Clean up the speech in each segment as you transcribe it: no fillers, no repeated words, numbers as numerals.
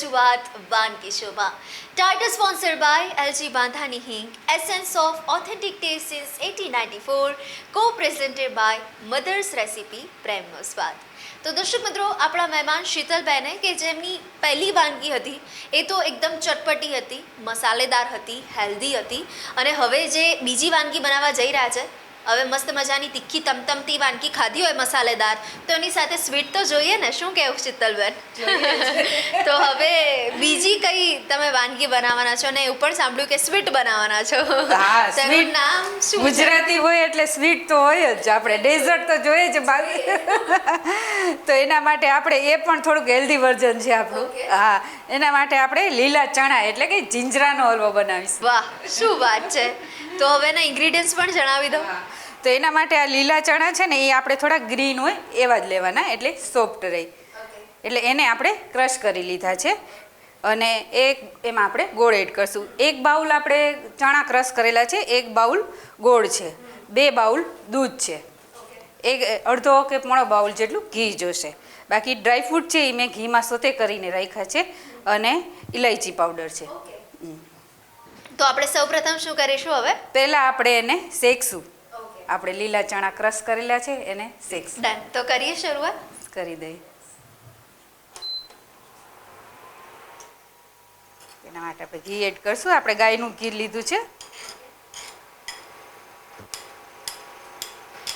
રજૂઆત વાનગી શોભા. Title sponsored by LG બાંધાની હિંગ, essence of authentic test since 1894, કો પ્રેઝન્ટેડ બાય મધર્સ રેસિપી, પ્રેમનો સ્વાદ. તો દર્શક મિત્રો, આપણા મહેમાન શીતલબેને કે જેમની પહેલી વાનગી હતી એ તો એકદમ ચટપટી હતી, મસાલેદાર હતી, હેલ્ધી હતી, અને હવે જે બીજી વાનગી બનાવવા જઈ રહ્યા છે, હવે મસ્ત મજાની તીખી તમતમતી વાનગી ખાધી હોય મસાલેદાર, તો એની સાથે સ્વીટ તો જોઈએ ને. શું કહેવું શીતલબેન? તો હવે બીજી કઈ તમે વાનગી બનાવવાના છો? અને એવું પણ સાંભળ્યું કે સ્વીટ બનાવવાના છો. તેનું નામ શું? ગુજરાતી હોય એટલે સ્વીટ તો હોય જ, આપણે ડેઝર્ટ તો જોઈએ જ બાકી. તો એના માટે આપણે એ પણ થોડુંક હેલ્ધી વર્ઝન છે આપણું. હા, એના માટે આપણે લીલા ચણા એટલે કે જીંજરાનો હલવો બનાવીશું. વાહ, શું વાત છે! તો હવે એના ઇન્ગ્રીડિયન્ટ્સ પણ જણાવી દો. તો એના માટે આ લીલા ચણા છે ને એ આપણે થોડા ગ્રીન હોય એવા જ લેવાના, એટલે સોફ્ટ રહે. એટલે એને આપણે ક્રશ કરી લીધા છે, અને એમાં આપણે ગોળ એડ કરશું. 1 બાઉલ આપણે ચણા ક્રશ કરેલા છે, 1 બાઉલ ગોળ છે, 2 બાઉલ દૂધ છે, અડધો કે પોણો બાઉલ જેટલું ઘી જોશે. બાકી ડ્રાયફ્રૂટ છે એ મેં ઘીમાં સોતે કરીને રાખ્યા છે, અને ઇલાયચી પાવડર છે. તો આપણે સૌપ્રથમ શું કરીશું હવે? પહેલાં આપણે એને શેકશું. આપણે લીલા ચણા ક્રશ કરેલા છે એને શેકશું. ડન. તો કરીએ શરૂઆત. કરી દઈએ. એના માટે આપણે ઘી એડ કરશું. આપણે ગાયનું ઘી લીધું છે.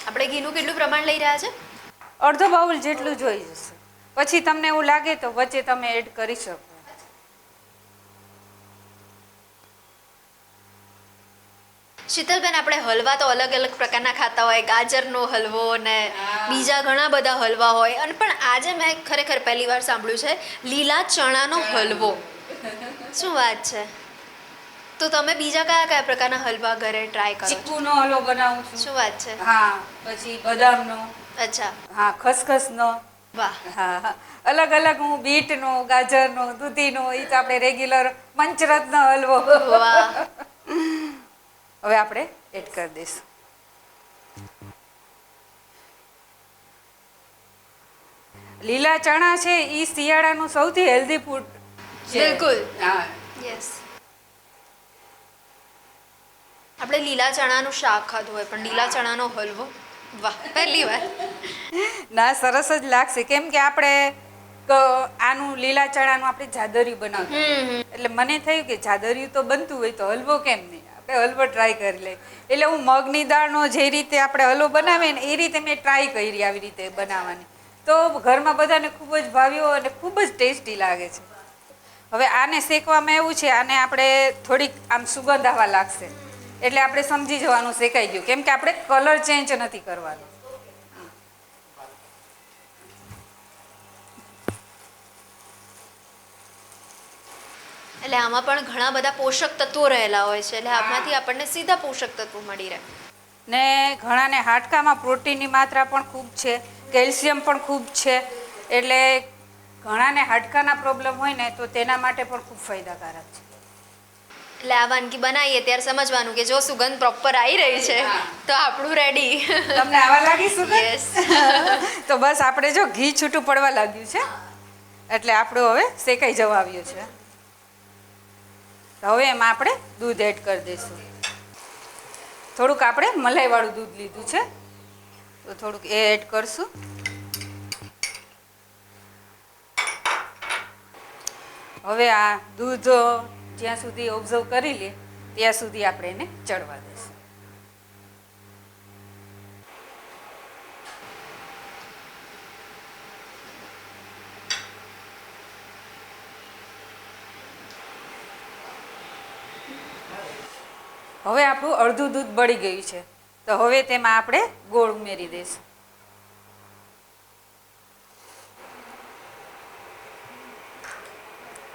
આપણે ઘીનું કેટલું પ્રમાણ લઈ રહ્યા છે? અડધો બાઉલ જેટલું જોઈ જશે. પછી તમને એવું લાગે તો વચ્ચે તમે એડ કરી શકો. શીતલબેન, આપણે હલવા તો અલગ અલગ પ્રકારના ખાતા હોય, ગાજરનો હલવો ને બીજા ઘણા બધા હલવા હોય, અને પણ આજે મેં ખરેખર પહેલી વાર સાંભળ્યું છે લીલા ચણાનો હલવો. શું વાત છે! તો તમે બીજા કયા કયા પ્રકારના હલવા ઘરે ટ્રાય કરો? ચીકુનો હલવો બનાવું છું. શું વાત છે! હા, પછી બદામનો. અચ્છા. હા, ખસખસનો. વાહ. હા, અલગ અલગ. હું બીટનો, ગાજરનો, દૂધીનો, એ તો આપણે રેગ્યુલર પંચરત્ન હલવો. વાહ. હવે આપણે એડ કરી દઈશું. લીલા ચણા છે એ શિયાળાનું સૌથી હેલ્ધી ફૂડ છે. બિલકુલ. હા. યસ. આપણે લીલા ચણાનું શાક ખાધું હોય, પણ લીલા ચણાનો હલવો, વાહ, પહેલી વાર. ના, સરસ જ લાગશે. કેમ કે આપણે આનું લીલા ચણાનું આપણે જાદરિયું બનાવતું, એટલે મને થયું કે જાદરિયું તો બનતું હોય તો હલવો કેમ નહીં, આપણે હલવો ટ્રાય કરી લઈએ. એટલે હું મગની દાળનો જે રીતે આપણે હલવો બનાવીએ ને એ રીતે મેં ટ્રાય કરી આવી રીતે બનાવવાની. તો ઘરમાં બધાને ખૂબ જ ભાવ્યો અને ખૂબ જ ટેસ્ટી લાગે છે. હવે આને શેકવામાં એવું છે, આને આપણે થોડીક આમ સુગંધ આવવા લાગશે એટલે આપણે સમજી જવાનું શેકાઈ ગયું. કેમ કે આપણે કલર ચેન્જ નથી કરવાનો. એટલે આમાં પણ ઘણા બધા પોષક તત્વો રહેલા હોય છે, એટલે આમાંથી આપણને સીધા પોષક તત્વો મળી રહે. ને ઘણાને હાડકામાં પ્રોટીનની માત્રા પણ ખૂબ છે, કેલ્શિયમ પણ ખૂબ છે. એટલે ઘણાને હાડકાના પ્રોબ્લેમ હોય ને તો તેના માટે પણ ખૂબ ફાયદાકારક છે. એટલે આ વાનગી બનાવીએ ત્યારે સમજવાનું કે જો સુગંધ પ્રોપર આવી રહી છે તો આપણું રેડી. તમને આવા લાગી સુગંધ? યસ. તો બસ આપણે જો ઘી છૂટું પડવા લાગ્યું છે એટલે આપણું હવે શેકાઈ જવા આવ્યું છે. હવે એમાં આપણે દૂધ એડ કરી દઈશું. થોડુંક આપણે મલાઈવાળું દૂધ લીધું છે, તો થોડુંક એ એડ કરશું. હવે આ દૂધ જ્યાં સુધી ઓબ્ઝર્વ કરી લે ત્યાં સુધી આપણે એને ચડવા દઈશું. હવે આપણું અડધું દૂધ બળી ગયું છે, તો હવે તેમાં આપણે ગોળ ઉમેરી દઈશું.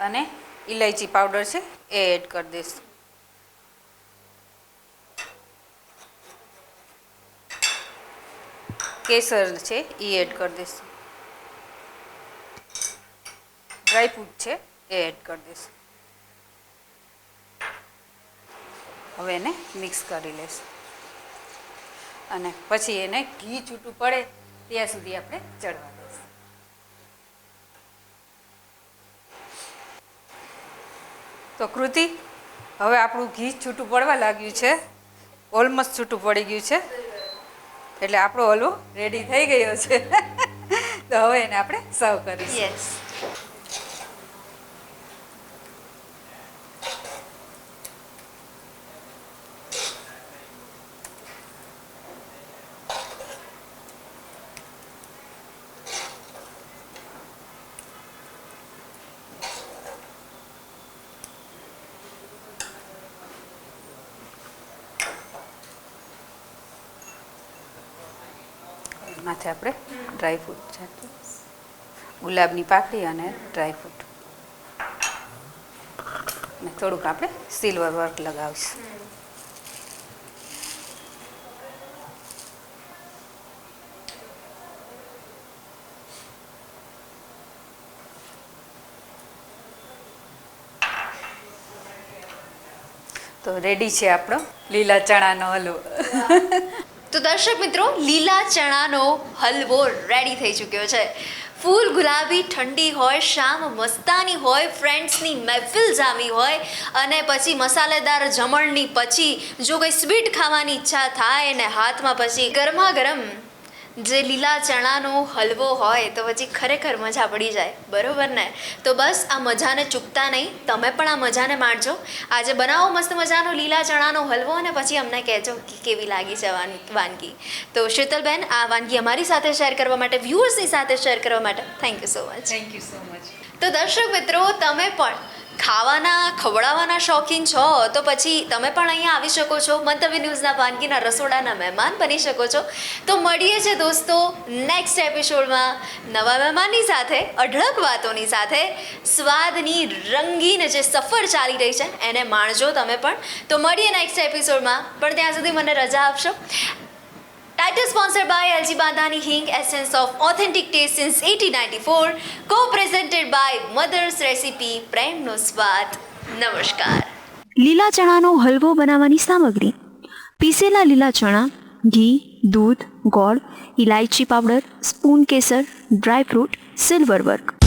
અને ઇલાયચી પાવડર છે એ એડ કરી દઈશું. કેસર છે એ એડ કરી દઈશું. ડ્રાયફ્રૂટ છે એ એડ કરી દઈશું. હવે એને મિક્સ કરી લઈશું, અને પછી એને ઘી છૂટું પડે ત્યાં સુધી આપણે ચડવા દઈશું. તો કૃતિ, હવે આપણું ઘી છૂટું પડવા લાગ્યું છે, ઓલમોસ્ટ છૂટું પડી ગયું છે, એટલે આપણો હલવો રેડી થઈ ગયો છે. તો હવે એને આપણે સર્વ કરીશું. યસ. માથે આપણે ડ્રાયફ્રૂટ છે, ગુલાબની પાકડી અને ડ્રાયફ્રૂટ, અને થોડુંક આપણે સિલ્વર વર્ક લગાવીશું. તો રેડી છે આપણો લીલા ચણાનો હલવો. તો દર્શક મિત્રો, લીલા ચણાનો હલવો રેડી થઈ ચૂક્યો છે. ફૂલ ગુલાબી ઠંડી હોય, શામ મસ્તાની હોય, ફ્રેન્ડ્સની મહેફિલ જામી હોય અને પછી મસાલેદાર જમણની પછી જો કંઈ સ્વીટ ખાવાની ઈચ્છા થાય ને હાથમાં પછી ગરમા ગરમ જે લીલા ચણાનો હલવો હોય તો પછી ખરેખર મજા પડી જાય, બરોબર ને? તો બસ આ મજાને ચૂકતા નહીં, તમે પણ આ મજાને માણજો. આજે બનાવો મસ્ત મજાનો લીલા ચણાનો હલવો અને પછી અમને કહેજો કે કેવી લાગી છે વાનગી. તો શીતલબેન, આ વાનગી અમારી સાથે શેર કરવા માટે, વ્યુઅર્સની સાથે શેર કરવા માટે thank you so much. Thank you so much. તો દર્શક મિત્રો, તમે પણ ખાવાના ખવડાવવાના શોખીન છો તો પછી તમે પણ અહીંયા આવી શકો છો, મંતવ્ય ન્યૂઝના વાનગીના રસોડાના મહેમાન બની શકો છો. તો મળીએ છે દોસ્તો નેક્સ્ટ એપિસોડમાં નવા મહેમાનની સાથે, અઢળક વાતોની સાથે. સ્વાદની રંગીન જે સફર ચાલી રહી છે એને માણજો તમે પણ. તો મળીએ નેક્સ્ટ એપિસોડમાં, પણ ત્યાં સુધી મને રજા આપશો. Title sponsored by LG Bandhani Hing, Essence of Authentic Taste since 1894. Co-presented by Mother's Recipe, પ્રેમનો સ્વાદ. નમસ્કાર. લીલા ચણાનો હલવો બનાવવાની સામગ્રી: પીસેલા લીલા ચણા, ઘી, દૂધ, ગોળ, ઇલાયચી પાવડર, સ્પૂન કેસર, ડ્રાયફ્રૂટ, સિલ્વર વર્ક.